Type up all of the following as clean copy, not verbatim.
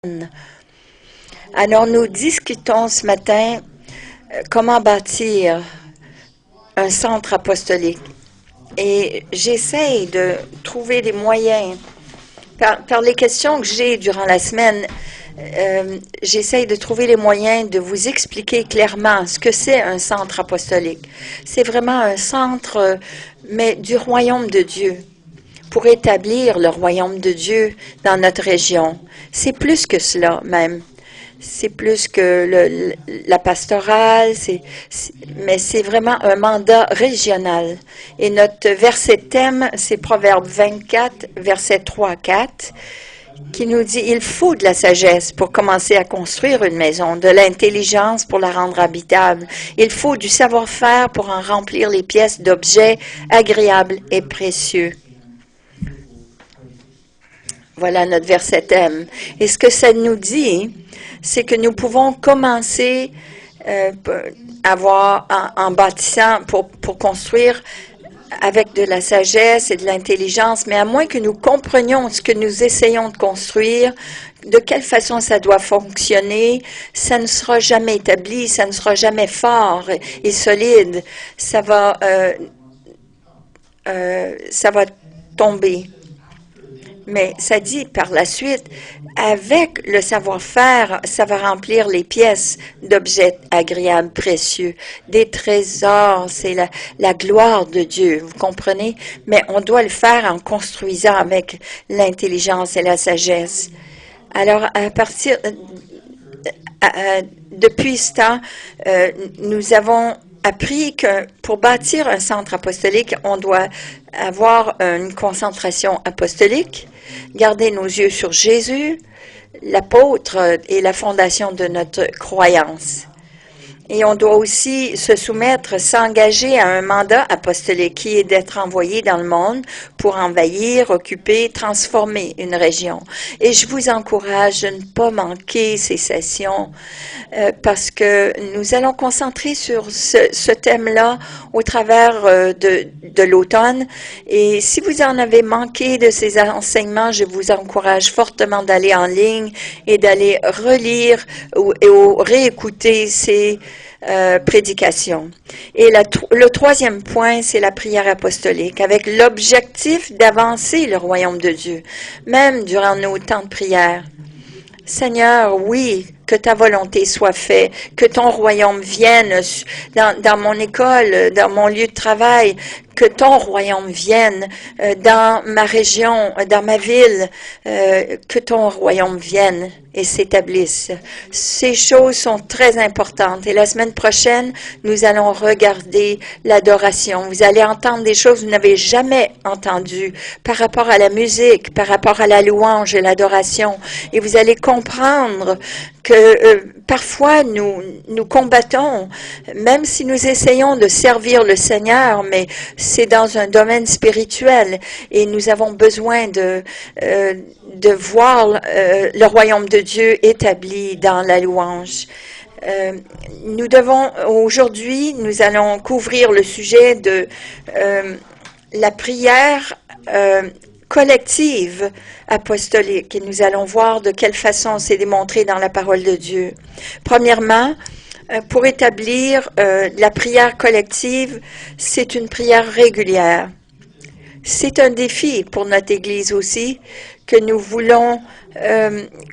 Alors, nous discutons ce matin comment bâtir un centre apostolique. Et j'essaie de trouver des moyens. Par les questions que j'ai durant la semaine, j'essaie de trouver les moyens de vous expliquer clairement ce que c'est un centre apostolique. C'est vraiment un centre, mais du royaume de Dieu, pour établir le royaume de Dieu dans notre région. C'est plus que cela même. C'est plus que la pastorale, mais c'est vraiment un mandat régional. Et notre verset thème, c'est Proverbe 24, versets 3 à 4, qui nous dit « Il faut de la sagesse pour commencer à construire une maison, de l'intelligence pour la rendre habitable. Il faut du savoir-faire pour en remplir les pièces d'objets agréables et précieux. » Voilà notre verset thème. Et ce que ça nous dit, c'est que nous pouvons commencer en bâtissant pour construire avec de la sagesse et de l'intelligence, mais à moins que nous comprenions ce que nous essayons de construire, de quelle façon ça doit fonctionner, ça ne sera jamais établi, ça ne sera jamais fort et solide. Ça va tomber. Mais ça dit par la suite, avec le savoir-faire, ça va remplir les pièces d'objets agréables, précieux, des trésors, c'est la gloire de Dieu, vous comprenez? Mais on doit le faire en construisant avec l'intelligence et la sagesse. Alors, depuis ce temps, nous avons appris que pour bâtir un centre apostolique, on doit avoir une concentration apostolique, garder nos yeux sur Jésus, l'apôtre et la fondation de notre croyance. Et on doit aussi se soumettre, s'engager à un mandat apostolique qui est d'être envoyé dans le monde pour envahir, occuper, transformer une région. Et je vous encourage de ne pas manquer ces sessions parce que nous allons concentrer sur ce thème-là au travers de l'automne. Et si vous en avez manqué de ces enseignements, je vous encourage fortement d'aller en ligne et d'aller relire ou réécouter ces prédication. Et le troisième point, c'est la prière apostolique, avec l'objectif d'avancer le royaume de Dieu, même durant nos temps de prière. Seigneur, oui, que ta volonté soit faite, que ton royaume vienne dans mon école, dans mon lieu de travail, que ton royaume vienne dans ma région, dans ma ville, que ton royaume vienne et s'établisse. Ces choses sont très importantes. Et la semaine prochaine, nous allons regarder l'adoration. Vous allez entendre des choses que vous n'avez jamais entendues par rapport à la musique, par rapport à la louange et l'adoration. Et vous allez comprendre que parfois nous combattons, même si nous essayons de servir le Seigneur, mais c'est dans un domaine spirituel et nous avons besoin de voir le royaume de Dieu établi dans la louange. Aujourd'hui, nous allons couvrir le sujet de la prière collective apostolique et nous allons voir de quelle façon c'est démontré dans la parole de Dieu. Premièrement, pour établir la prière collective, c'est une prière régulière. C'est un défi pour notre Église aussi, que nous voulons,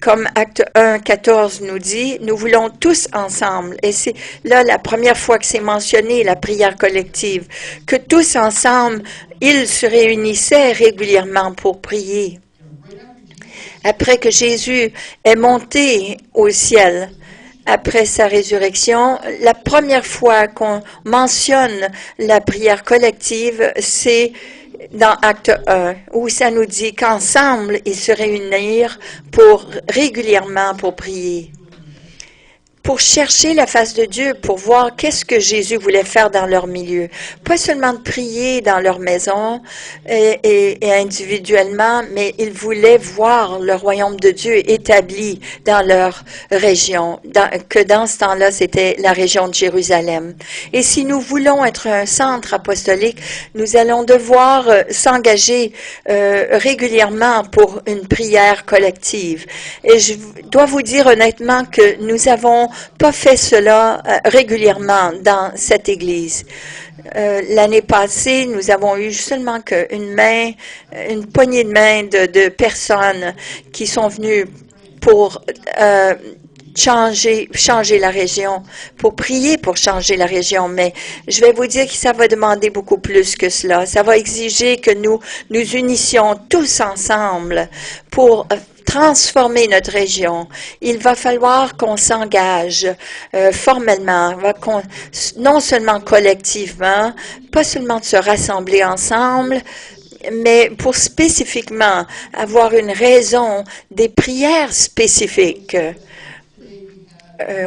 comme Acte 1, 14 nous dit, nous voulons tous ensemble. Et c'est là la première fois que c'est mentionné, la prière collective, que tous ensemble, ils se réunissaient régulièrement pour prier. Après que Jésus est monté au ciel, après sa résurrection, la première fois qu'on mentionne la prière collective, c'est dans Acte 1, où ça nous dit qu'ensemble, ils se réunirent régulièrement pour prier. pour chercher la face de Dieu, pour voir qu'est-ce que Jésus voulait faire dans leur milieu. Pas seulement de prier dans leur maison et individuellement, mais ils voulaient voir le royaume de Dieu établi dans leur région, que dans ce temps-là, c'était la région de Jérusalem. Et si nous voulons être un centre apostolique, nous allons devoir s'engager régulièrement pour une prière collective. Et je dois vous dire honnêtement que nous n'avons pas fait cela régulièrement dans cette Église. L'année passée, nous avons eu seulement une poignée de main de personnes qui sont venues pour changer la région, pour prier pour changer la région. Mais je vais vous dire que ça va demander beaucoup plus que cela. Ça va exiger que nous unissions tous ensemble pour transformer notre région. Il va falloir qu'on s'engage formellement, non seulement collectivement, pas seulement de se rassembler ensemble, mais pour spécifiquement avoir une raison, des prières spécifiques.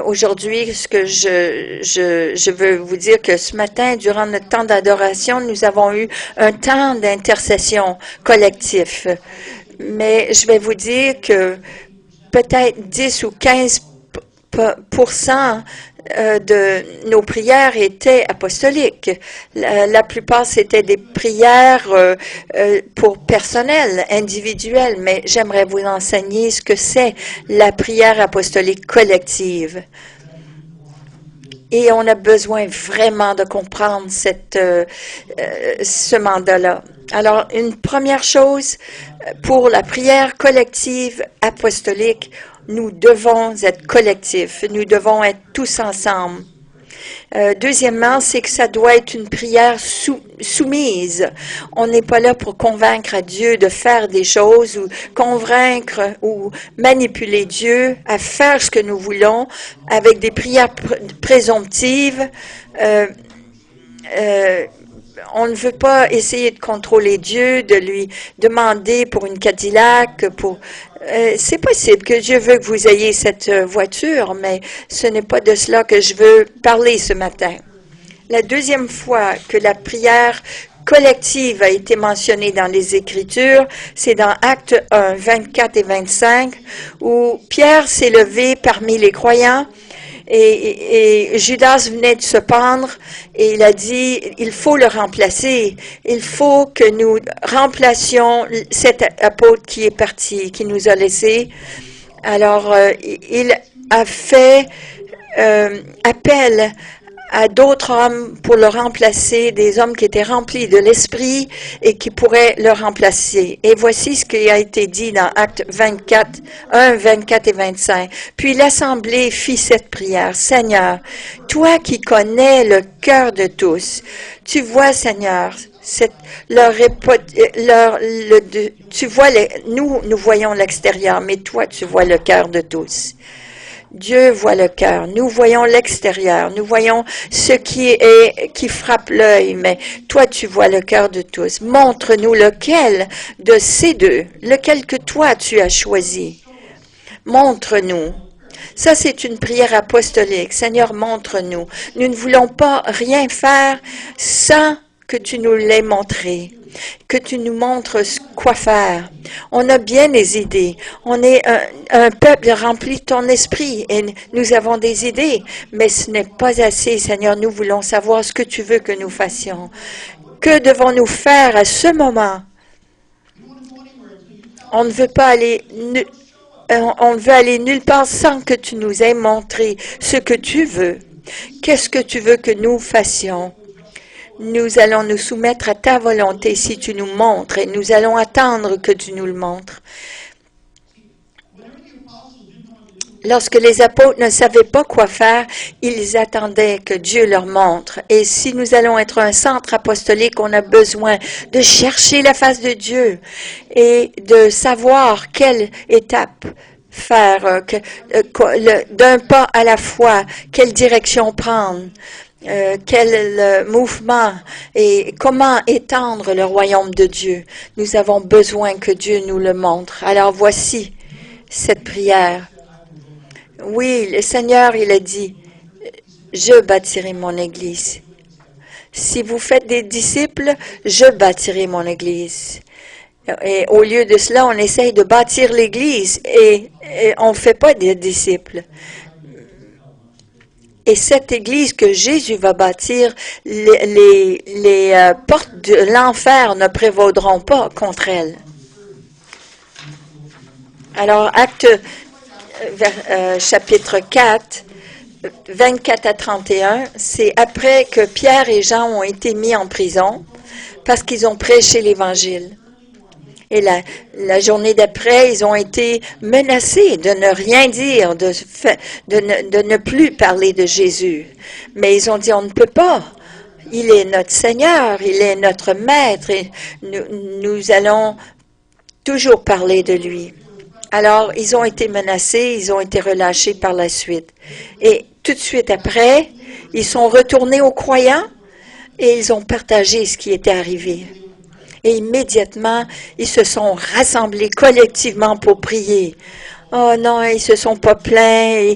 Aujourd'hui, ce que je veux vous dire que ce matin, durant notre temps d'adoration, nous avons eu un temps d'intercession collectif. Mais je vais vous dire que peut-être 10 ou 15% de nos prières étaient apostoliques. La plupart, c'était des prières pour personnel, individuel, mais j'aimerais vous enseigner ce que c'est la prière apostolique collective. Et on a besoin vraiment de comprendre ce mandat-là. Alors, une première chose, pour la prière collective apostolique, nous devons être collectifs, nous devons être tous ensemble. Deuxièmement, c'est que ça doit être une prière soumise. On n'est pas là pour convaincre à Dieu de faire des choses ou convaincre ou manipuler Dieu à faire ce que nous voulons avec des prières présomptives. On ne veut pas essayer de contrôler Dieu, de lui demander pour une Cadillac, c'est possible que Dieu veut que vous ayez cette voiture, mais ce n'est pas de cela que je veux parler ce matin. La deuxième fois que la prière collective a été mentionnée dans les Écritures, c'est dans Actes 1, 24 et 25, où Pierre s'est levé parmi les croyants. Et Judas venait de se pendre et il a dit, il faut le remplacer. Il faut que nous remplacions cet apôtre qui est parti, qui nous a laissés. Alors, il a fait appel à d'autres hommes pour le remplacer, des hommes qui étaient remplis de l'Esprit et qui pourraient le remplacer. Et voici ce qui a été dit dans Actes 24, 1, 24 et 25. Puis l'Assemblée fit cette prière. Seigneur, toi qui connais le cœur de tous, tu vois, Seigneur, tu vois, nous voyons l'extérieur, mais toi, tu vois le cœur de tous. Dieu voit le cœur. Nous voyons l'extérieur. Nous voyons ce qui frappe l'œil. Mais toi, tu vois le cœur de tous. Montre-nous lequel de ces deux, lequel que toi tu as choisi. Montre-nous. Ça, c'est une prière apostolique. Seigneur, montre-nous. Nous ne voulons pas rien faire sans que tu nous l'aies montré, que tu nous montres quoi faire. On a bien des idées. On est un peuple rempli de ton esprit et nous avons des idées, mais ce n'est pas assez, Seigneur. Nous voulons savoir ce que tu veux que nous fassions. Que devons-nous faire à ce moment? On ne veut pas aller... on veut aller nulle part sans que tu nous aies montré ce que tu veux. Qu'est-ce que tu veux que nous fassions? Nous allons nous soumettre à ta volonté si tu nous montres et nous allons attendre que tu nous le montres. Lorsque les apôtres ne savaient pas quoi faire, ils attendaient que Dieu leur montre. Et si nous allons être un centre apostolique, on a besoin de chercher la face de Dieu et de savoir quelle étape faire, d'un pas à la fois, quelle direction prendre. Quel mouvement et comment étendre le royaume de Dieu. Nous avons besoin que Dieu nous le montre. Alors voici cette prière. Oui, le Seigneur, il a dit, je bâtirai mon Église. Si vous faites des disciples, je bâtirai mon Église. Et au lieu de cela, on essaye de bâtir l'Église et on ne fait pas des disciples. Et cette Église que Jésus va bâtir, les portes de l'enfer ne prévaudront pas contre elle. Alors, chapitre 4, 24 à 31, c'est après que Pierre et Jean ont été mis en prison parce qu'ils ont prêché l'Évangile. Et la journée d'après, ils ont été menacés de ne rien dire, de ne plus parler de Jésus. Mais ils ont dit, on ne peut pas. Il est notre Seigneur, il est notre Maître, et nous allons toujours parler de lui. Alors, ils ont été menacés, ils ont été relâchés par la suite. Et tout de suite après, ils sont retournés aux croyants et ils ont partagé ce qui était arrivé. Et immédiatement, ils se sont rassemblés collectivement pour prier. Oh non, ils se sont pas plaints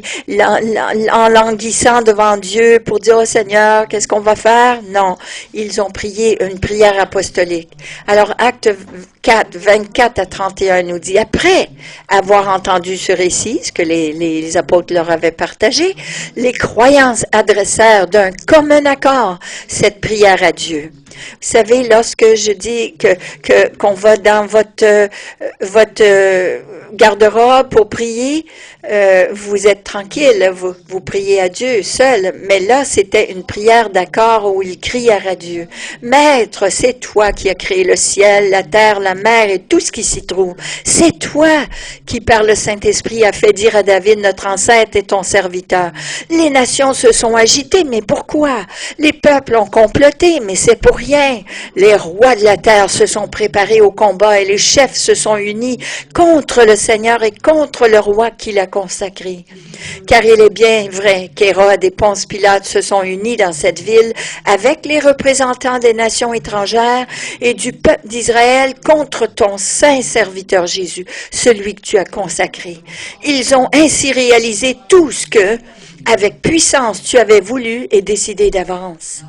en languissant devant Dieu pour dire, oh Seigneur, qu'est-ce qu'on va faire? Non, ils ont prié une prière apostolique. Alors, Acte 4, 24 à 31 nous dit, après avoir entendu ce récit, ce que les apôtres leur avaient partagé, les croyants adressèrent d'un commun accord cette prière à Dieu. Vous savez, lorsque je dis qu'on va dans votre garde-robe pour prier, vous êtes tranquille, vous priez à Dieu seul. Mais là, c'était une prière d'accord où ils crièrent à Dieu. Maître, c'est toi qui as créé le ciel, la terre, la mer et tout ce qui s'y trouve. C'est toi qui, par le Saint-Esprit, a fait dire à David, notre ancêtre et ton serviteur. Les nations se sont agitées, mais pourquoi? Les peuples ont comploté, mais c'est pour rien. Les rois de la terre se sont préparés au combat et les chefs se sont unis contre le Seigneur et contre le roi qui l'a consacré. Car il est bien vrai qu'Hérode et Ponce Pilate se sont unis dans cette ville avec les représentants des nations étrangères et du peuple d'Israël contre ton saint serviteur Jésus, celui que tu as consacré. Ils ont ainsi réalisé tout ce que, avec puissance, tu avais voulu et décidé d'avance.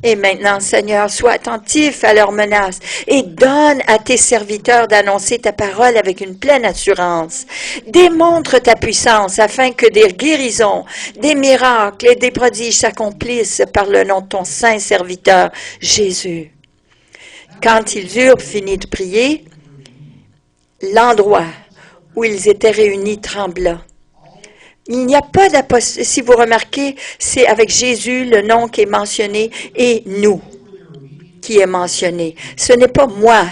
Et maintenant, Seigneur, sois attentif à leurs menaces et donne à tes serviteurs d'annoncer ta parole avec une pleine assurance. Démontre ta puissance afin que des guérisons, des miracles et des prodiges s'accomplissent par le nom de ton saint serviteur, Jésus. Quand ils eurent fini de prier, l'endroit où ils étaient réunis trembla. Il n'y a pas d'apostolique. Si vous remarquez, c'est avec Jésus le nom qui est mentionné et nous qui est mentionné. Ce n'est pas moi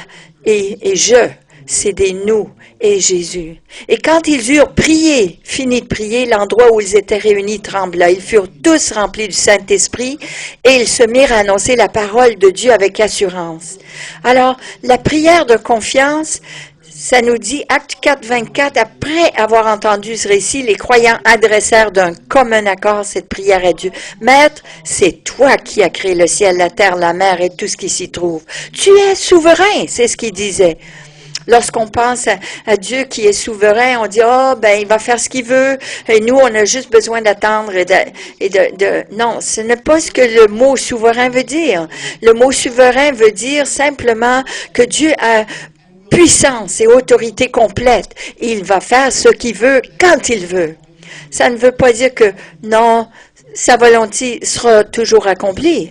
et je, c'est des nous et Jésus. Et quand ils eurent prié, fini de prier, l'endroit où ils étaient réunis trembla. Ils furent tous remplis du Saint-Esprit et ils se mirent à annoncer la parole de Dieu avec assurance. Alors, la prière de confiance, ça nous dit, Acte 4, 24, après avoir entendu ce récit, les croyants adressèrent d'un commun accord cette prière à Dieu. Maître, c'est toi qui as créé le ciel, la terre, la mer et tout ce qui s'y trouve. Tu es souverain, c'est ce qu'il disait. Lorsqu'on pense à Dieu qui est souverain, on dit, il va faire ce qu'il veut, et nous, on a juste besoin d'attendre Non, ce n'est pas ce que le mot souverain veut dire. Le mot souverain veut dire simplement que Dieu a puissance et autorité complète. Il va faire ce qu'il veut quand il veut. Ça ne veut pas dire que, non, sa volonté sera toujours accomplie.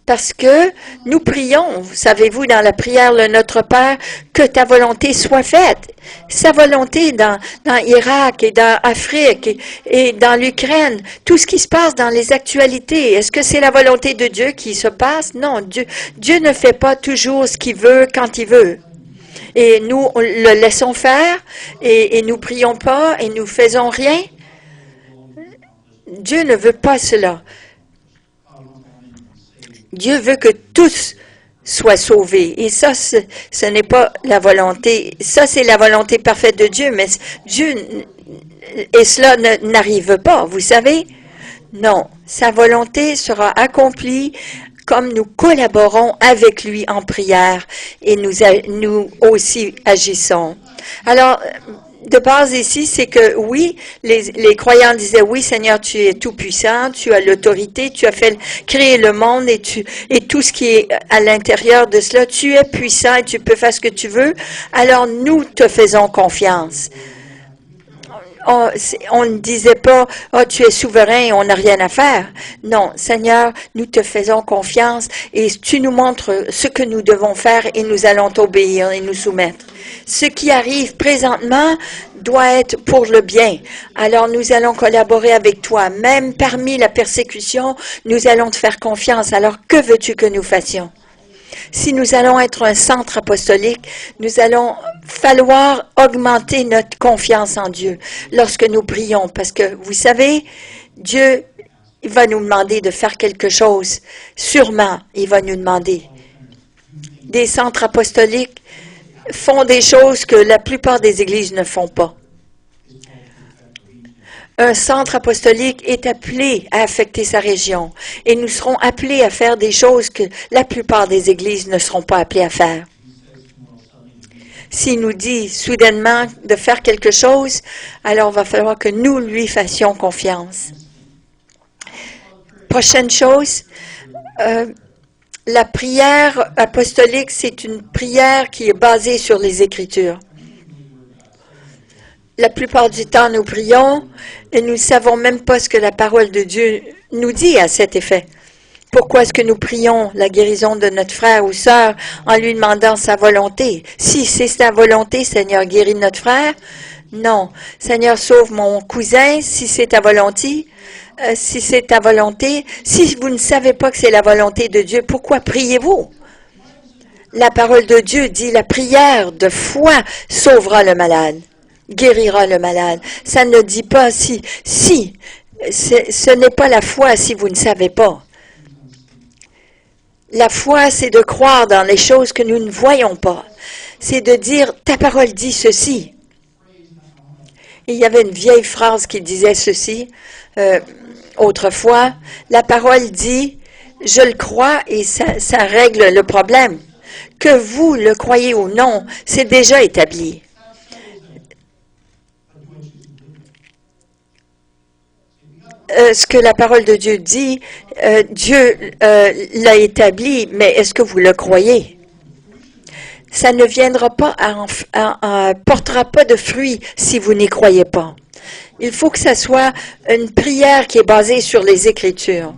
Parce que nous prions, savez-vous, dans la prière, le Notre Père, que ta volonté soit faite. Sa volonté dans Irak et dans Afrique et dans l'Ukraine, tout ce qui se passe dans les actualités, est-ce que c'est la volonté de Dieu qui se passe? Non, Dieu ne fait pas toujours ce qu'il veut quand il veut. Et nous, on le laissons faire et nous prions pas et nous faisons rien. Dieu ne veut pas cela. Dieu veut que tous soient sauvés. Et ça, ce n'est pas la volonté. Ça, c'est la volonté parfaite de Dieu, mais Dieu, et cela n'arrive pas, vous savez? Non, sa volonté sera accomplie comme nous collaborons avec lui en prière et nous aussi agissons. Alors, de base ici, c'est que oui, les croyants disaient oui, Seigneur, tu es tout puissant, tu as l'autorité, tu as fait créer le monde et tout ce qui est à l'intérieur de cela, tu es puissant et tu peux faire ce que tu veux. Alors nous te faisons confiance. On ne disait pas, oh, tu es souverain et on n'a rien à faire. Non, Seigneur, nous te faisons confiance et tu nous montres ce que nous devons faire et nous allons t'obéir et nous soumettre. Ce qui arrive présentement doit être pour le bien. Alors nous allons collaborer avec toi. Même parmi la persécution, nous allons te faire confiance. Alors que veux-tu que nous fassions? Si nous allons être un centre apostolique, nous allons falloir augmenter notre confiance en Dieu lorsque nous prions. Parce que, vous savez, Dieu, il va nous demander de faire quelque chose. Sûrement, il va nous demander. Des centres apostoliques font des choses que la plupart des églises ne font pas. Un centre apostolique est appelé à affecter sa région et nous serons appelés à faire des choses que la plupart des églises ne seront pas appelées à faire. S'il nous dit soudainement de faire quelque chose, alors il va falloir que nous lui fassions confiance. Prochaine chose, la prière apostolique, c'est une prière qui est basée sur les Écritures. La plupart du temps, nous prions et nous ne savons même pas ce que la parole de Dieu nous dit à cet effet. Pourquoi est-ce que nous prions la guérison de notre frère ou sœur en lui demandant sa volonté? Si c'est sa volonté, Seigneur, guéris notre frère. Non. Seigneur, sauve mon cousin, si c'est ta volonté. Si c'est ta volonté. Si vous ne savez pas que c'est la volonté de Dieu, pourquoi priez-vous? La parole de Dieu dit la prière de foi sauvera le malade. Guérira le malade. Ça ne dit pas si. Ce n'est pas la foi si vous ne savez pas. La foi, c'est de croire dans les choses que nous ne voyons pas. C'est de dire, ta parole dit ceci. Il y avait une vieille phrase qui disait ceci autrefois. La parole dit, je le crois et ça règle le problème. Que vous le croyez ou non, c'est déjà établi. Ce que la parole de Dieu dit, Dieu l'a établi, mais est-ce que vous le croyez? Ça ne viendra pas, portera pas de fruits si vous n'y croyez pas. Il faut que ça soit une prière qui est basée sur les Écritures.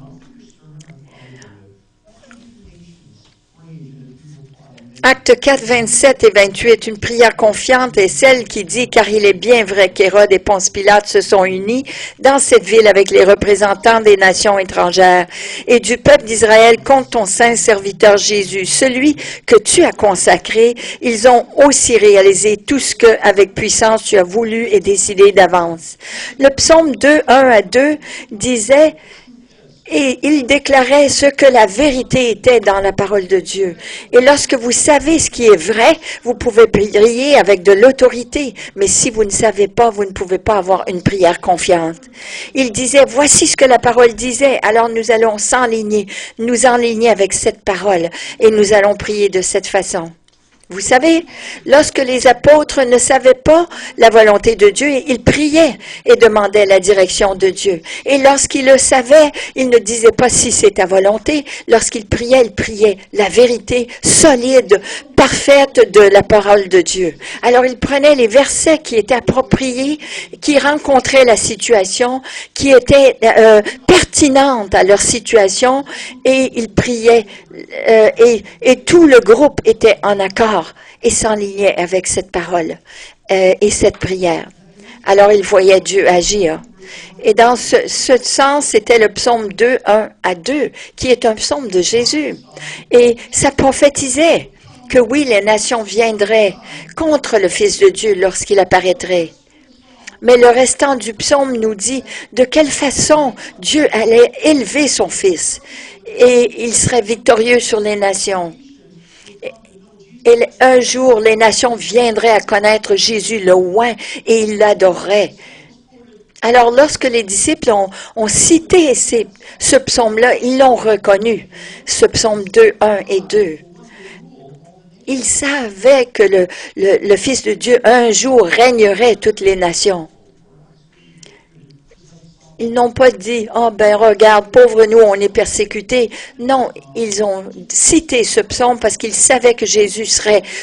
Actes 4, 27 et 28, une prière confiante est celle qui dit « Car il est bien vrai qu'Hérode et Ponce Pilate se sont unis dans cette ville avec les représentants des nations étrangères et du peuple d'Israël contre ton saint serviteur Jésus, celui que tu as consacré. Ils ont aussi réalisé tout ce que, avec puissance, tu as voulu et décidé d'avance. » Le psaume 2, 1 à 2 disait « Et il déclarait ce que la vérité était dans la parole de Dieu. Et lorsque vous savez ce qui est vrai, vous pouvez prier avec de l'autorité. Mais si vous ne savez pas, vous ne pouvez pas avoir une prière confiante. Il disait, voici ce que la parole disait. Alors nous allons nous enligner avec cette parole. Et nous allons prier de cette façon. Vous savez, lorsque les apôtres ne savaient pas la volonté de Dieu, ils priaient et demandaient la direction de Dieu. Et lorsqu'ils le savaient, ils ne disaient pas si c'est ta volonté. Lorsqu'ils priaient la vérité solide, parfaite de la parole de Dieu. Alors ils prenaient les versets qui étaient appropriés, qui rencontraient la situation, qui étaient pertinentes à leur situation, et ils priaient, et tout le groupe était en accord et s'enlignait avec cette parole et cette prière. Alors ils voyaient Dieu agir. Et dans ce sens, c'était le psaume 2, 1 à 2, qui est un psaume de Jésus. Et ça prophétisait que oui, les nations viendraient contre le Fils de Dieu lorsqu'il apparaîtrait. Mais le restant du psaume nous dit de quelle façon Dieu allait élever son Fils et il serait victorieux sur les nations. Et un jour, les nations viendraient à connaître Jésus, le oint, et ils l'adoreraient. Alors, lorsque les disciples ont cité ce psaume-là, ils l'ont reconnu, ce psaume 2, 1 et 2. Ils savaient que le Fils de Dieu, un jour, régnerait toutes les nations. Ils n'ont pas dit, « Oh, ben regarde, pauvre nous, on est persécutés. » Non, ils ont cité ce psaume parce qu'ils savaient que Jésus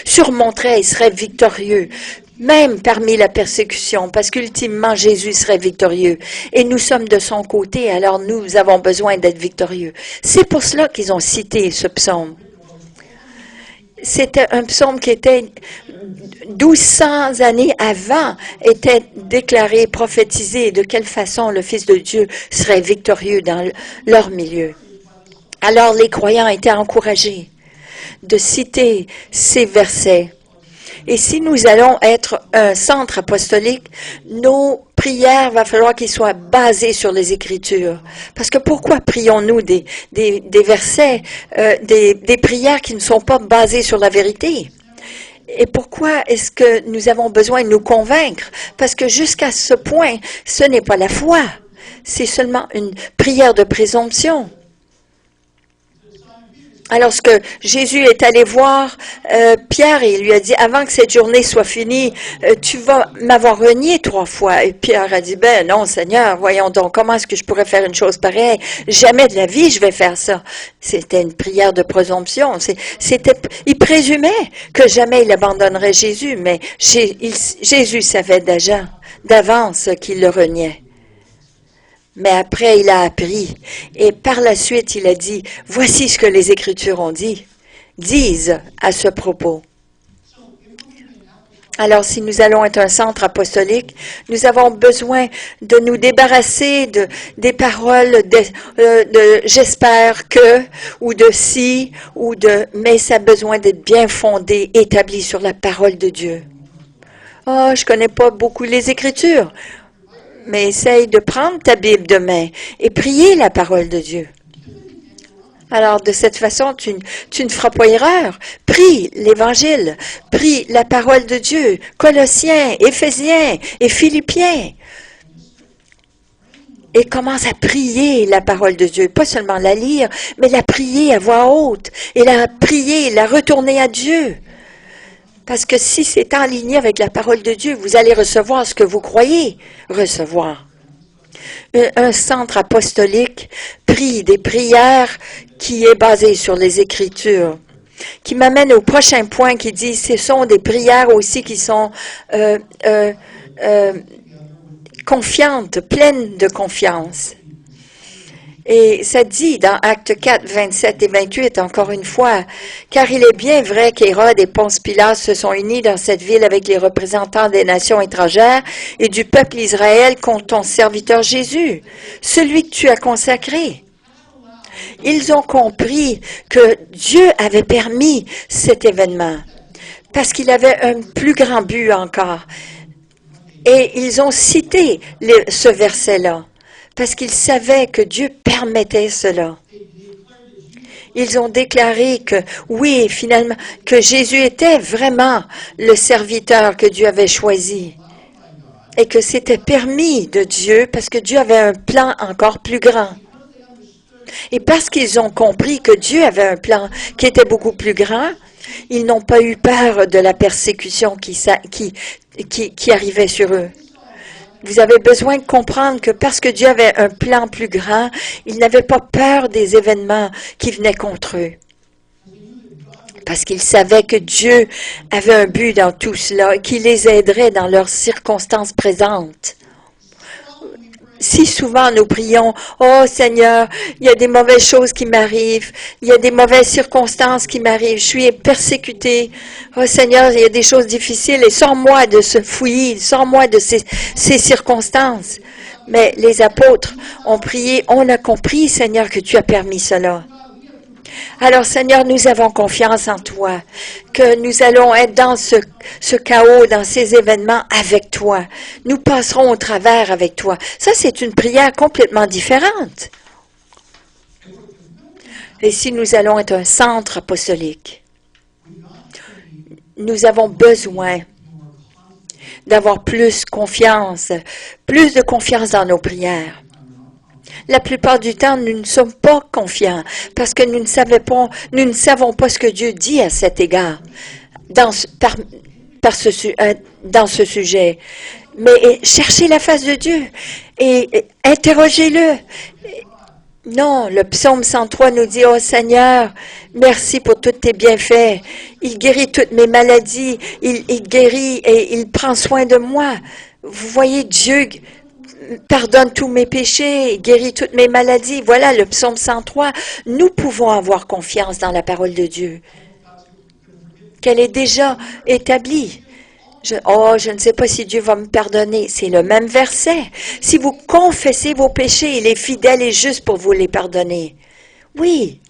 surmonterait et serait victorieux, même parmi la persécution, parce qu'ultimement, Jésus serait victorieux. Et nous sommes de son côté, alors nous avons besoin d'être victorieux. C'est pour cela qu'ils ont cité ce psaume. C'était un psaume qui était 1200 années avant, était déclaré, prophétisé, de quelle façon le Fils de Dieu serait victorieux dans leur milieu. Alors les croyants étaient encouragés de citer ces versets. Et si nous allons être un centre apostolique, nos prières, va falloir qu'ils soient basées sur les Écritures. Parce que pourquoi prions-nous des versets, des prières qui ne sont pas basées sur la vérité? Et pourquoi est-ce que nous avons besoin de nous convaincre? Parce que jusqu'à ce point, ce n'est pas la foi. C'est seulement une prière de présomption. Alors, lorsque Jésus est allé voir Pierre, et il lui a dit, avant que cette journée soit finie, tu vas m'avoir renié 3 fois. Et Pierre a dit, ben non, Seigneur, voyons donc, comment est-ce que je pourrais faire une chose pareille? Jamais de la vie, je vais faire ça. C'était une prière de présomption. Il présumait que jamais il abandonnerait Jésus, mais Jésus savait déjà, d'avance, qu'il le reniait. Mais après, il a appris. Et par la suite, il a dit, voici ce que les Écritures disent à ce propos. Alors, si nous allons être un centre apostolique, nous avons besoin de nous débarrasser des paroles de j'espère que, ou de si, ou de mais ça a besoin d'être bien fondé, établi sur la parole de Dieu. Oh, je connais pas beaucoup les Écritures. Mais essaye de prendre ta Bible demain et prier la parole de Dieu. Alors, de cette façon, tu ne feras pas erreur. Prie l'Évangile, prie la parole de Dieu, Colossiens, Éphésiens et Philippiens. Et commence à prier la parole de Dieu. Pas seulement la lire, mais la prier à voix haute. Et la prier, la retourner à Dieu. Parce que si c'est en ligne avec la parole de Dieu, vous allez recevoir ce que vous croyez recevoir. Un centre apostolique prie des prières qui est basé sur les Écritures, qui m'amène au prochain point qui dit, ce sont des prières aussi qui sont confiantes, pleines de confiance. Et ça dit dans Actes 4, 27 et 28, encore une fois, « Car il est bien vrai qu'Hérode et Ponce Pilate se sont unis dans cette ville avec les représentants des nations étrangères et du peuple Israël contre ton serviteur Jésus, celui que tu as consacré. » Ils ont compris que Dieu avait permis cet événement parce qu'il avait un plus grand but encore. Et ils ont cité ce verset-là. Parce qu'ils savaient que Dieu permettait cela. Ils ont déclaré que, oui, finalement, que Jésus était vraiment le serviteur que Dieu avait choisi. Et que c'était permis de Dieu parce que Dieu avait un plan encore plus grand. Et parce qu'ils ont compris que Dieu avait un plan qui était beaucoup plus grand, ils n'ont pas eu peur de la persécution qui arrivait sur eux. Vous avez besoin de comprendre que parce que Dieu avait un plan plus grand, il n'avait pas peur des événements qui venaient contre eux. Parce qu'il savait que Dieu avait un but dans tout cela et qu'il les aiderait dans leurs circonstances présentes. Si souvent nous prions, « Oh Seigneur, il y a des mauvaises choses qui m'arrivent, il y a des mauvaises circonstances qui m'arrivent, je suis persécuté. Oh Seigneur, il y a des choses difficiles et sors-moi de ce fouillis, sors-moi de ces circonstances. » Mais les apôtres ont prié, « On a compris, Seigneur, que tu as permis cela. » Alors, Seigneur, nous avons confiance en toi, que nous allons être dans ce chaos, dans ces événements avec toi. Nous passerons au travers avec toi. Ça, c'est une prière complètement différente. Et si nous allons être un centre apostolique, nous avons besoin d'avoir plus de confiance dans nos prières. La plupart du temps, nous ne sommes pas confiants parce que nous ne savons pas ce que Dieu dit à cet égard dans ce sujet. Mais cherchez la face de Dieu et interrogez-le. Non, le psaume 103 nous dit, « Oh Seigneur, merci pour tous tes bienfaits. Il guérit toutes mes maladies. Il guérit et il prend soin de moi. » Vous voyez, Dieu pardonne tous mes péchés, guérit toutes mes maladies. Voilà le psaume 103. Nous pouvons avoir confiance dans la parole de Dieu, qu'elle est déjà établie. Je ne sais pas si Dieu va me pardonner. C'est le même verset. Si vous confessez vos péchés, il est fidèle et juste pour vous les pardonner. Oui.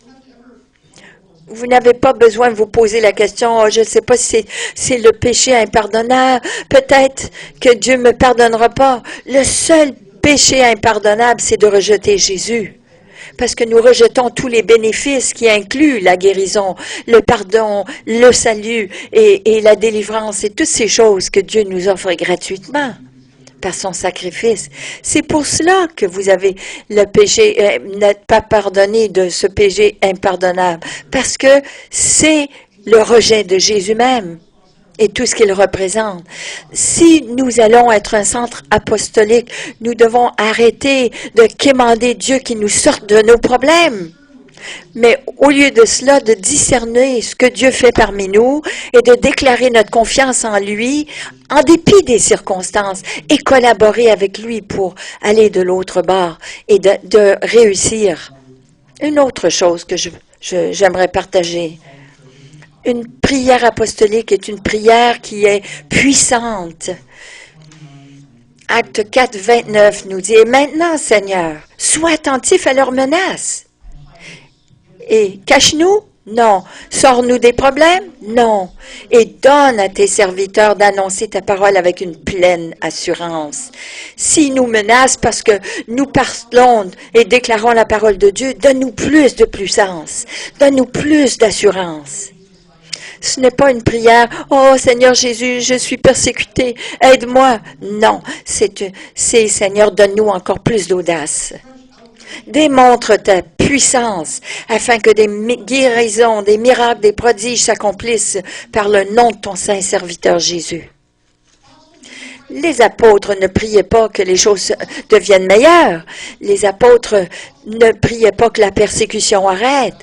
Vous n'avez pas besoin de vous poser la question, je ne sais pas si c'est le péché impardonnable. Peut-être que Dieu ne me pardonnera pas. Le seul péché impardonnable, c'est de rejeter Jésus. Parce que nous rejetons tous les bénéfices qui incluent la guérison, le pardon, le salut et la délivrance et toutes ces choses que Dieu nous offre gratuitement par son sacrifice. C'est pour cela que vous avez le péché, n'êtes pas pardonné de ce péché impardonnable. Parce que c'est le rejet de Jésus même et tout ce qu'il représente. Si nous allons être un centre apostolique, nous devons arrêter de quémander Dieu qui nous sorte de nos problèmes. Mais au lieu de cela, de discerner ce que Dieu fait parmi nous et de déclarer notre confiance en lui, en dépit des circonstances, et collaborer avec lui pour aller de l'autre bord et de réussir. Une autre chose que j'aimerais partager. Une prière apostolique est une prière qui est puissante. Acte 4, 29 nous dit, « Et maintenant, Seigneur, sois attentif à leurs menaces. Et cache-nous? Non. Sors-nous des problèmes? Non. Et donne à tes serviteurs d'annoncer ta parole avec une pleine assurance. S'ils nous menacent parce que nous parlons et déclarons la parole de Dieu, donne-nous plus de puissance. Donne-nous plus d'assurance. » Ce n'est pas une prière, « Oh Seigneur Jésus, je suis persécuté, aide-moi. » Non, c'est Seigneur, donne-nous encore plus d'audace. Démontre ta puissance afin que des guérisons, des miracles, des prodiges s'accomplissent par le nom de ton saint serviteur Jésus. Les apôtres ne priaient pas que les choses deviennent meilleures. Les apôtres ne priaient pas que la persécution arrête.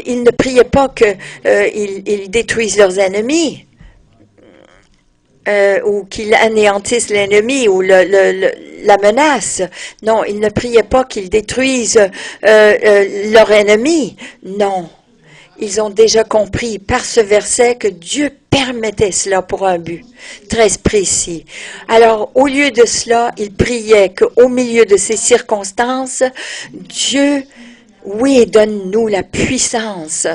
Ils ne priaient pas qu'ils détruisent leurs ennemis ou qu'ils anéantissent l'ennemi ou la menace. Non, ils ne priaient pas qu'ils détruisent leur ennemi. Non. Ils ont déjà compris par ce verset que Dieu permettait cela pour un but très précis. Alors, au lieu de cela, ils priaient qu'au milieu de ces circonstances, Dieu, oui, donne-nous la puissance,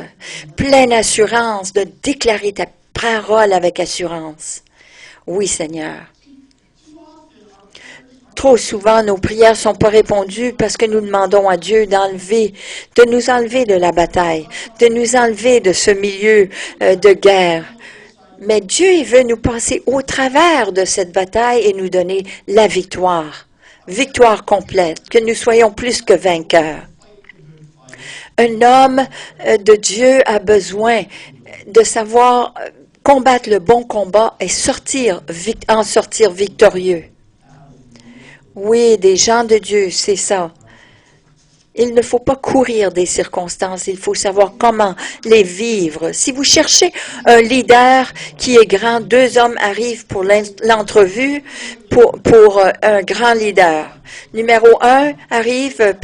pleine assurance de déclarer ta parole avec assurance. Oui, Seigneur. Trop souvent, nos prières ne sont pas répondues parce que nous demandons à Dieu de nous enlever de la bataille, de nous enlever de ce milieu de guerre. Mais Dieu, il veut nous passer au travers de cette bataille et nous donner la victoire. Victoire complète, que nous soyons plus que vainqueurs. Un homme de Dieu a besoin de savoir combattre le bon combat et en sortir victorieux. Oui, des gens de Dieu, c'est ça. Il ne faut pas courir des circonstances, il faut savoir comment les vivre. Si vous cherchez un leader qui est grand, 2 hommes arrivent pour l'entrevue pour un grand leader. Numéro 1 arrive,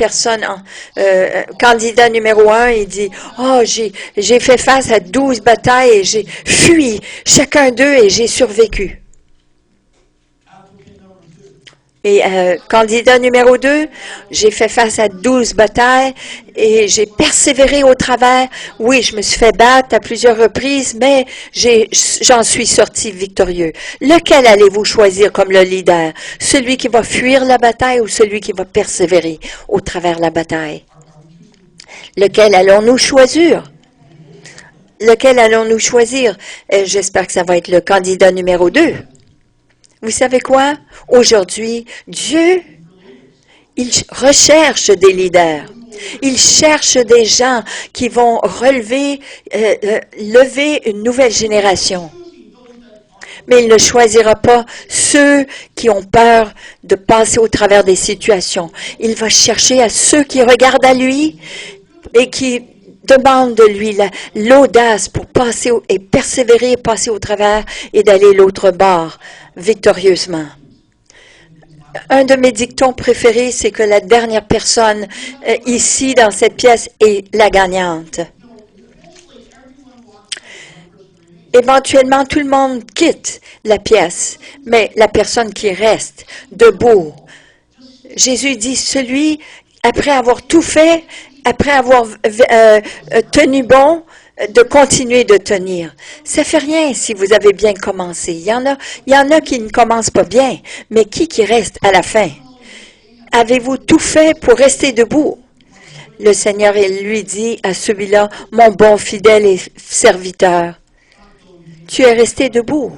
candidat numéro 1, il dit, « Oh, j'ai fait face à 12 batailles et j'ai fui chacun d'eux et j'ai survécu. » Et candidat numéro 2, j'ai fait face à 12 batailles et j'ai persévéré au travers. Oui, je me suis fait battre à plusieurs reprises, mais j'en suis sorti victorieux. Lequel allez-vous choisir comme le leader? Celui qui va fuir la bataille ou celui qui va persévérer au travers de la bataille? Lequel allons-nous choisir? Lequel allons-nous choisir? J'espère que ça va être le candidat numéro 2. Vous savez quoi? Aujourd'hui, Dieu, Il recherche des leaders. Il cherche des gens qui vont lever une nouvelle génération. Mais il ne choisira pas ceux qui ont peur de passer au travers des situations. Il va chercher à ceux qui regardent à lui et qui demandent de lui l'audace pour passer et persévérer, passer au travers et d'aller l'autre bord victorieusement. Un de mes dictons préférés, c'est que la dernière personne ici dans cette pièce est la gagnante. Éventuellement, tout le monde quitte la pièce, mais la personne qui reste debout. Jésus dit, celui, après avoir tout fait, après avoir tenu bon, de continuer de tenir. Ça fait rien si vous avez bien commencé. Il y en a qui ne commencent pas bien, mais qui reste à la fin? Avez-vous tout fait pour rester debout? Le Seigneur lui dit à celui-là, mon bon fidèle et serviteur, tu es resté debout.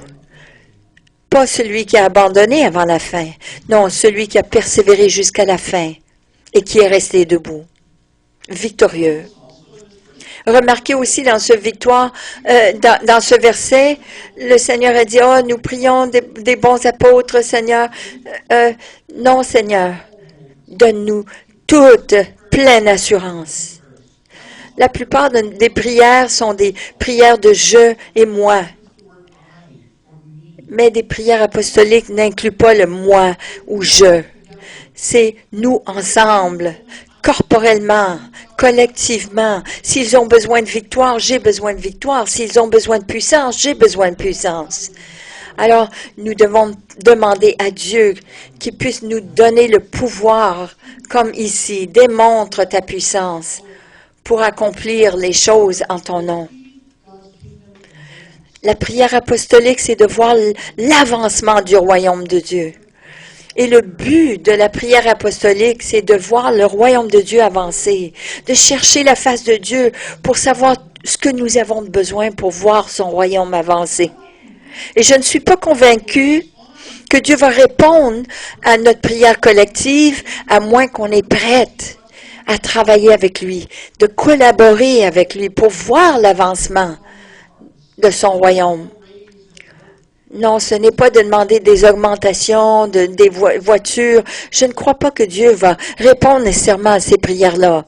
Pas celui qui a abandonné avant la fin. Non, celui qui a persévéré jusqu'à la fin et qui est resté debout. Victorieux. Remarquez aussi dans ce dans ce verset, le Seigneur a dit, oh, nous prions des bons apôtres, Seigneur. Non, Seigneur, donne-nous toute pleine assurance. La plupart des prières sont des prières de je et moi. Mais des prières apostoliques n'incluent pas le moi ou je. C'est nous ensemble, corporellement, collectivement. S'ils ont besoin de victoire, j'ai besoin de victoire. S'ils ont besoin de puissance, j'ai besoin de puissance. Alors, nous devons demander à Dieu qu'il puisse nous donner le pouvoir, comme ici, démontre ta puissance pour accomplir les choses en ton nom. La prière apostolique, c'est de voir l'avancement du royaume de Dieu. Et le but de la prière apostolique, c'est de voir le royaume de Dieu avancer, de chercher la face de Dieu pour savoir ce que nous avons besoin pour voir son royaume avancer. Et je ne suis pas convaincue que Dieu va répondre à notre prière collective, à moins qu'on est prête à travailler avec lui, de collaborer avec lui pour voir l'avancement de son royaume. Non, ce n'est pas de demander des augmentations, des voitures. Je ne crois pas que Dieu va répondre nécessairement à ces prières-là.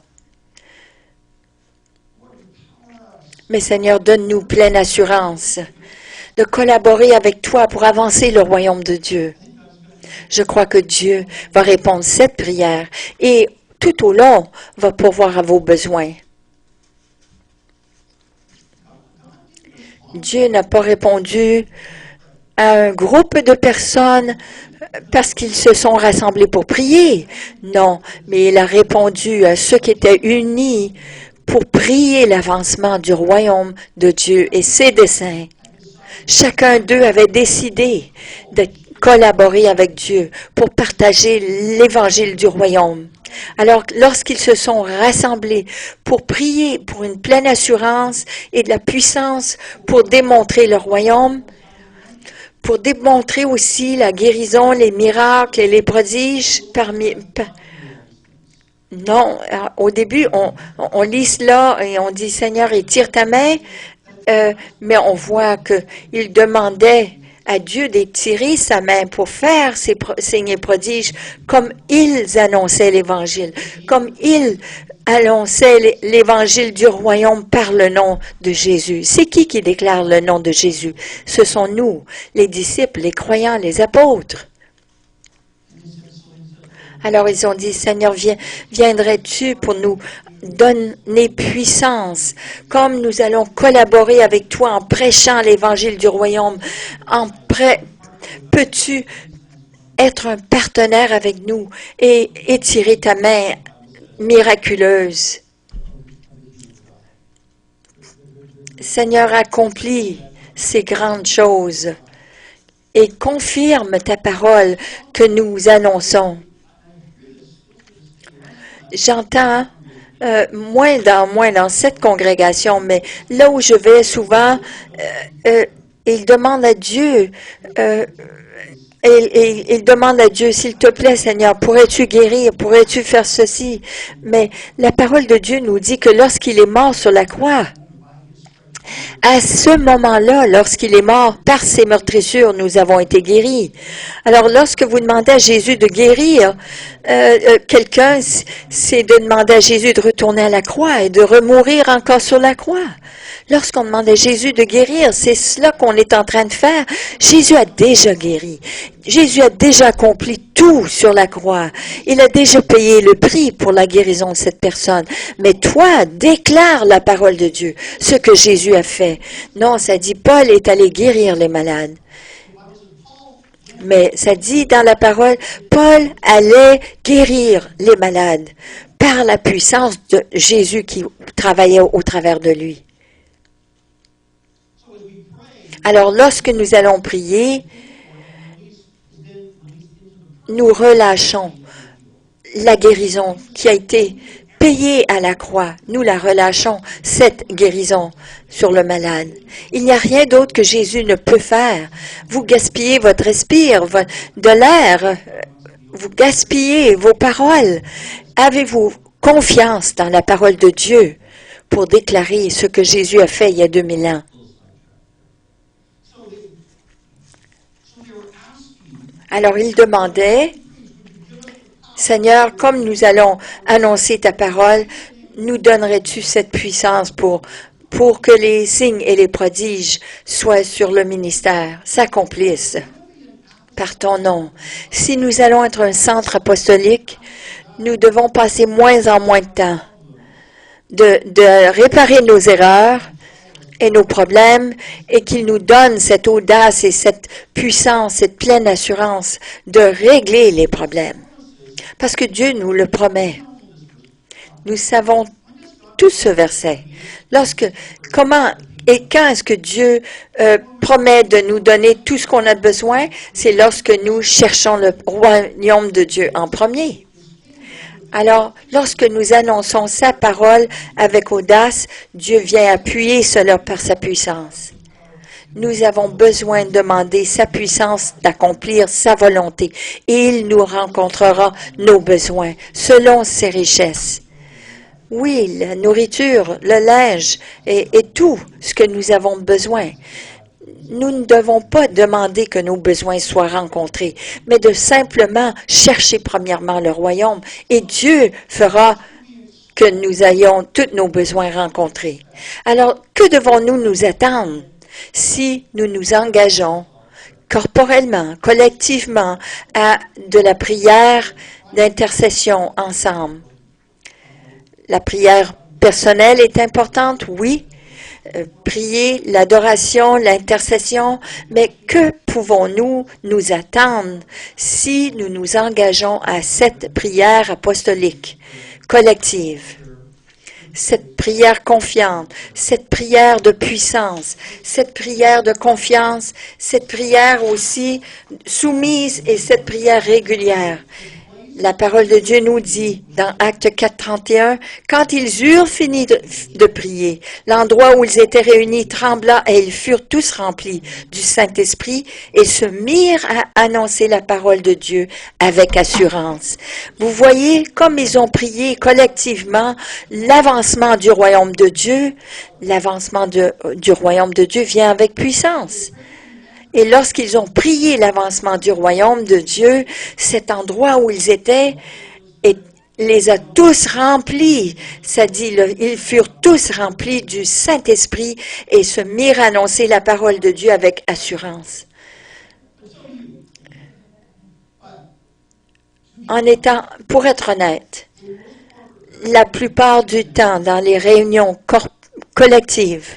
Mais Seigneur, donne-nous pleine assurance de collaborer avec toi pour avancer le royaume de Dieu. Je crois que Dieu va répondre cette prière et tout au long va pourvoir à vos besoins. Dieu n'a pas répondu à un groupe de personnes parce qu'ils se sont rassemblés pour prier. Non, mais il a répondu à ceux qui étaient unis pour prier l'avancement du royaume de Dieu et ses desseins. Chacun d'eux avait décidé de collaborer avec Dieu pour partager l'évangile du royaume. Alors, lorsqu'ils se sont rassemblés pour prier pour une pleine assurance et de la puissance pour démontrer le royaume, pour démontrer aussi la guérison, les miracles et les prodiges non, au début, on lit cela et on dit, Seigneur, étire ta main, mais on voit qu'il demandait à Dieu d'étirer sa main pour faire ces signes et prodiges comme ils annonçaient l'Évangile, comme ils annonçaient l'Évangile du royaume par le nom de Jésus. C'est qui déclare le nom de Jésus? Ce sont nous, les disciples, les croyants, les apôtres. Alors ils ont dit, Seigneur, viendrais-tu pour nous donner puissance, comme nous allons collaborer avec toi en prêchant l'Évangile du royaume, peux-tu être un partenaire avec nous et étirer ta main miraculeuse? Seigneur, accomplis ces grandes choses et confirme ta parole que nous annonçons. J'entends moins dans cette congrégation, mais là où je vais souvent, il demande à Dieu Et il demande à Dieu, s'il te plaît, Seigneur, pourrais-tu guérir, pourrais-tu faire ceci? Mais la parole de Dieu nous dit que lorsqu'il est mort sur la croix, à ce moment-là, lorsqu'il est mort, par ses meurtrissures, nous avons été guéris. Alors, lorsque vous demandez à Jésus de guérir quelqu'un, c'est de demander à Jésus de retourner à la croix et de remourir encore sur la croix. Lorsqu'on demande à Jésus de guérir, c'est cela qu'on est en train de faire. Jésus a déjà guéri. Jésus a déjà accompli tout sur la croix. Il a déjà payé le prix pour la guérison de cette personne. Mais toi, déclare la parole de Dieu, ce que Jésus a fait. Non, ça dit Paul est allé guérir les malades. Mais ça dit dans la parole, Paul allait guérir les malades par la puissance de Jésus qui travaillait au travers de lui. Alors, lorsque nous allons prier, nous relâchons la guérison qui a été payée à la croix. Nous la relâchons, cette guérison sur le malade. Il n'y a rien d'autre que Jésus ne peut faire. Vous gaspillez votre respire, de l'air, vous gaspillez vos paroles. Avez-vous confiance dans la parole de Dieu pour déclarer ce que Jésus a fait il y a 2000 ans? Alors il demandait, Seigneur, comme nous allons annoncer ta parole, nous donnerais-tu cette puissance pour que les signes et les prodiges soient sur le ministère, s'accomplissent par ton nom. Si nous allons être un centre apostolique, nous devons passer moins en moins de temps de réparer nos erreurs et nos problèmes, et qu'il nous donne cette audace et cette puissance, cette pleine assurance de régler les problèmes. Parce que Dieu nous le promet. Nous savons tout ce verset. Comment et quand est-ce que Dieu promet de nous donner tout ce qu'on a besoin? C'est lorsque nous cherchons le royaume de Dieu en premier. Alors, lorsque nous annonçons sa parole avec audace, Dieu vient appuyer cela par sa puissance. Nous avons besoin de demander sa puissance d'accomplir sa volonté et il nous rencontrera nos besoins selon ses richesses. Oui, la nourriture, le linge et tout ce que nous avons besoin. Nous ne devons pas demander que nos besoins soient rencontrés, mais de simplement chercher premièrement le royaume et Dieu fera que nous ayons tous nos besoins rencontrés. Alors, que devons-nous nous attendre si nous nous engageons corporellement, collectivement, à de la prière d'intercession ensemble? La prière personnelle est importante, oui. Prier, l'adoration, l'intercession, mais que pouvons-nous nous attendre si nous nous engageons à cette prière apostolique collective? Cette prière confiante, cette prière de puissance, cette prière de confiance, cette prière aussi soumise et cette prière régulière. La parole de Dieu nous dit dans Actes 4:31, quand ils eurent fini de prier, l'endroit où ils étaient réunis trembla et ils furent tous remplis du Saint-Esprit et se mirent à annoncer la parole de Dieu avec assurance. Vous voyez, comme ils ont prié collectivement, l'avancement du royaume de Dieu, du royaume de Dieu vient avec puissance. Et lorsqu'ils ont prié l'avancement du royaume de Dieu, cet endroit où ils étaient les a tous remplis. Ça dit, ils furent tous remplis du Saint-Esprit et se mirent à annoncer la parole de Dieu avec assurance. Pour être honnête, la plupart du temps, dans les réunions collectives,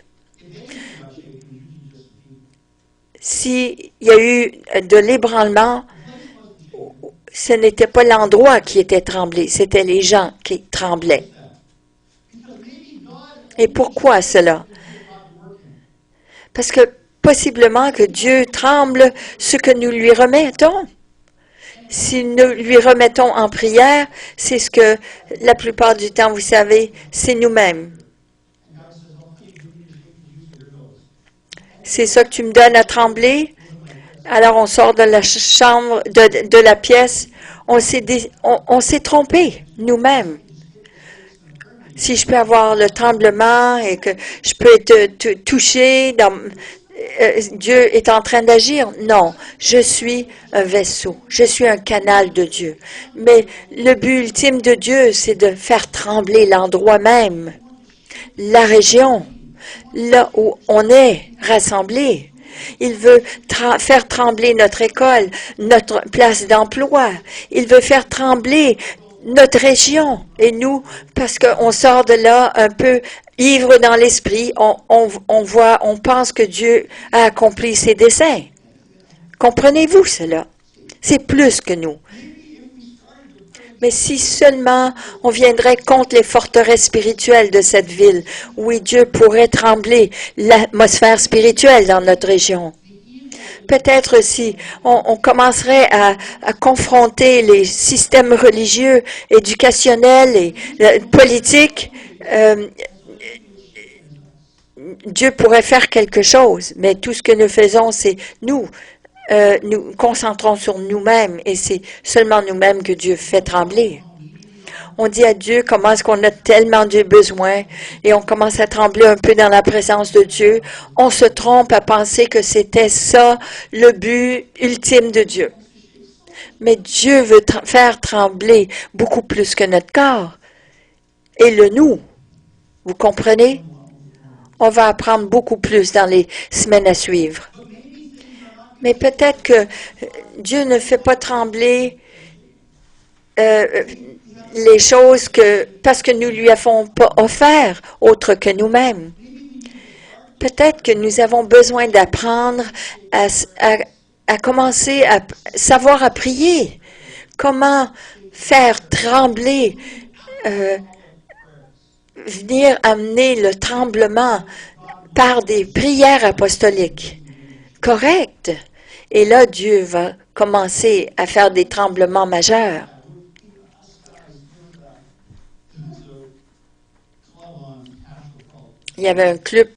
s'il y a eu de l'ébranlement, ce n'était pas l'endroit qui était tremblé, c'était les gens qui tremblaient. Et pourquoi cela? Parce que possiblement que Dieu tremble ce que nous lui remettons. Si nous lui remettons en prière, c'est ce que la plupart du temps, vous savez, c'est nous-mêmes. C'est ça que tu me donnes à trembler? Alors on sort de la chambre, de la pièce, on s'est trompé nous-mêmes. Si je peux avoir le tremblement et que je peux être touché, Dieu est en train d'agir. Non, je suis un vaisseau, je suis un canal de Dieu. Mais le but ultime de Dieu, c'est de faire trembler l'endroit même, la région, là où on est rassemblés. Il veut faire trembler notre école, notre place d'emploi. Il veut faire trembler notre région. Et nous, parce qu'on sort de là un peu ivre dans l'esprit, on pense que Dieu a accompli ses desseins. Comprenez-vous cela? C'est plus que nous. Mais si seulement on viendrait contre les forteresses spirituelles de cette ville, oui, Dieu pourrait trembler l'atmosphère spirituelle dans notre région. Peut-être si on commencerait à confronter les systèmes religieux, éducationnels et politiques, Dieu pourrait faire quelque chose. Mais tout ce que nous faisons, c'est nous concentrons sur nous-mêmes et c'est seulement nous-mêmes que Dieu fait trembler. On dit à Dieu comment est-ce qu'on a tellement de besoins et on commence à trembler un peu dans la présence de Dieu. On se trompe à penser que c'était ça le but ultime de Dieu. Mais Dieu veut faire trembler beaucoup plus que notre corps et le nous. Vous comprenez? On va apprendre beaucoup plus dans les semaines à suivre. Mais peut-être que Dieu ne fait pas trembler les choses parce que nous lui avons pas offert autre que nous-mêmes. Peut-être que nous avons besoin d'apprendre à commencer à savoir à prier. Comment faire trembler, venir amener le tremblement par des prières apostoliques. Correct. Et là, Dieu va commencer à faire des tremblements majeurs. Il y avait un club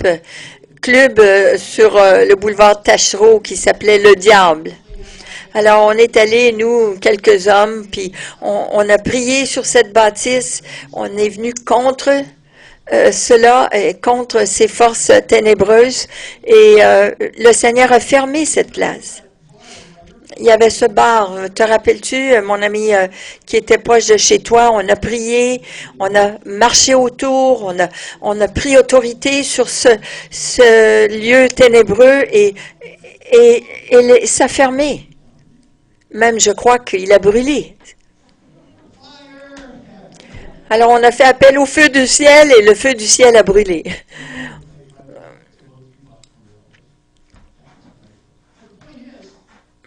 sur le boulevard Tachereau qui s'appelait Le Diable. Alors, on est allés, nous, quelques hommes, puis on a prié sur cette bâtisse. On est venu contre cela, contre ces forces ténébreuses. Et le Seigneur a fermé cette place. Il y avait ce bar, te rappelles-tu, mon ami qui était proche de chez toi, on a prié, on a marché autour, on a pris autorité sur ce lieu ténébreux et ça a fermé. Même, je crois qu'il a brûlé. Alors, on a fait appel au feu du ciel et le feu du ciel a brûlé.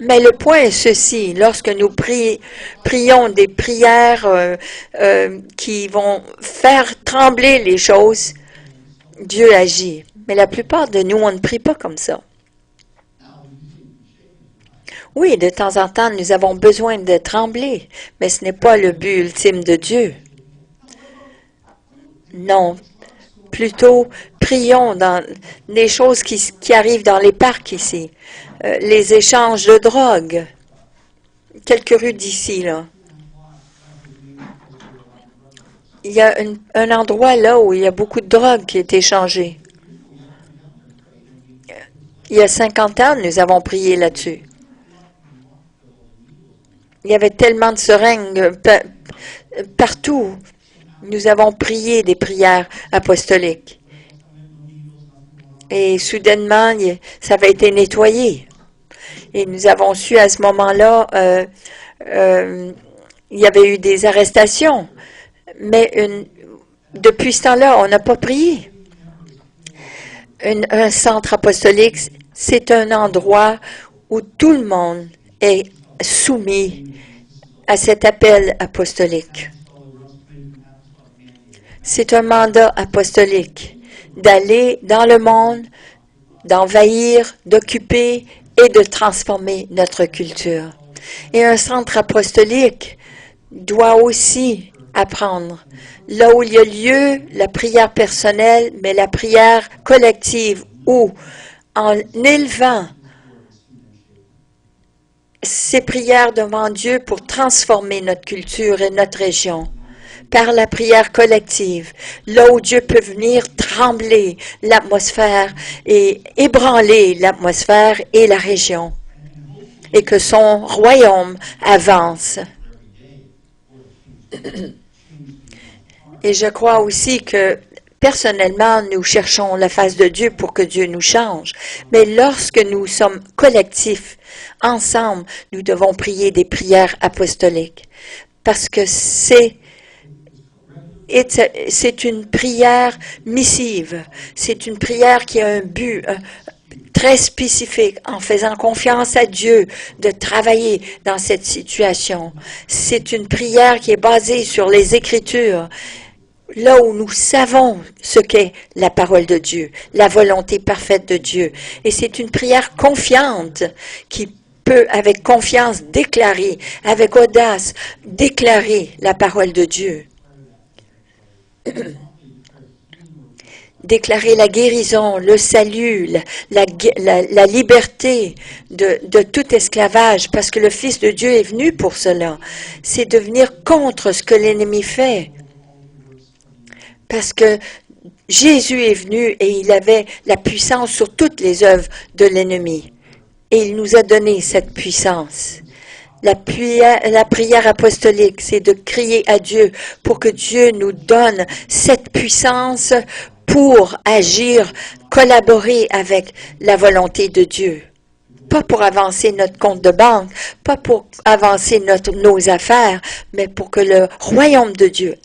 Mais le point est ceci, lorsque nous prions des prières qui vont faire trembler les choses, Dieu agit. Mais la plupart de nous, on ne prie pas comme ça. Oui, de temps en temps, nous avons besoin de trembler, mais ce n'est pas le but ultime de Dieu. Non, plutôt prions dans les choses qui arrivent dans les parcs ici. Les échanges de drogue. Quelques rues d'ici, là. Il y a un endroit là où il y a beaucoup de drogue qui est échangée. Il y a 50 ans, nous avons prié là-dessus. Il y avait tellement de seringues partout. Nous avons prié des prières apostoliques. Et soudainement, ça avait été nettoyé. Et nous avons su à ce moment-là, il y avait eu des arrestations. Mais depuis ce temps-là, on n'a pas prié. Un centre apostolique, c'est un endroit où tout le monde est soumis à cet appel apostolique. C'est un mandat apostolique d'aller dans le monde, d'envahir, d'occuper et de transformer notre culture. Et un centre apostolique doit aussi apprendre, là où il y a lieu, la prière personnelle, mais la prière collective, où, en élevant ces prières devant Dieu pour transformer notre culture et notre région. Par la prière collective, là où Dieu peut venir trembler l'atmosphère et ébranler l'atmosphère et la région, et que son royaume avance. Et je crois aussi que personnellement, nous cherchons la face de Dieu pour que Dieu nous change. Mais lorsque nous sommes collectifs, ensemble, nous devons prier des prières apostoliques. Parce que c'est une prière missive. C'est une prière qui a un but très spécifique, en faisant confiance à Dieu de travailler dans cette situation. C'est une prière qui est basée sur les Écritures, là où nous savons ce qu'est la parole de Dieu, la volonté parfaite de Dieu. Et c'est une prière confiante qui peut, avec confiance, déclarer, avec audace, déclarer la parole de Dieu. Déclarer la guérison, le salut, la liberté de tout esclavage, parce que le Fils de Dieu est venu pour cela. C'est de venir contre ce que l'ennemi fait. Parce que Jésus est venu et il avait la puissance sur toutes les œuvres de l'ennemi. Et il nous a donné cette puissance. La prière apostolique, c'est de crier à Dieu pour que Dieu nous donne cette puissance pour agir, collaborer avec la volonté de Dieu. Pas pour avancer notre compte de banque, pas pour avancer nos affaires, mais pour que le royaume de Dieu